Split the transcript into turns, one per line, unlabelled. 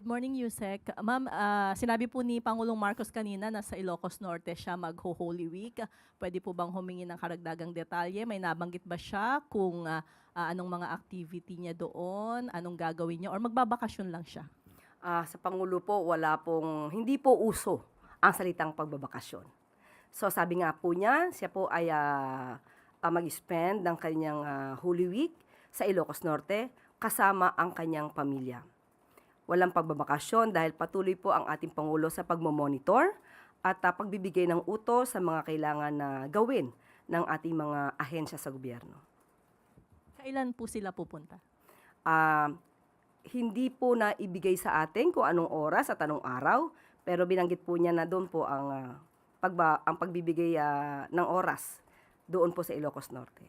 morning, Yusek. Ma'am, sinabi po ni Pangulong Marcos kanina na sa Ilocos Norte siya mag-Holy Week. Pwede po bang humingi ng karagdagang detalye? May nabanggit ba siya kung anong mga activity niya doon, anong gagawin niya, or magbabakasyon lang siya?
Sa Pangulo po, hindi po uso ang salitang pagbabakasyon. So sabi nga po niya, siya po ay mag-spend ng kanyang Holy Week sa Ilocos Norte kasama ang kanyang pamilya. Walang pagbabakasyon dahil patuloy po ang ating Pangulo sa pagmomonitor at pagbibigay ng utos sa mga kailangan na gawin ng ating mga ahensya sa gobyerno.
Kailan po sila pupunta?
Hindi po na ibigay sa atin kung anong oras at anong araw, pero binanggit po niya na doon po ang pagbibigay ng oras doon po sa Ilocos Norte.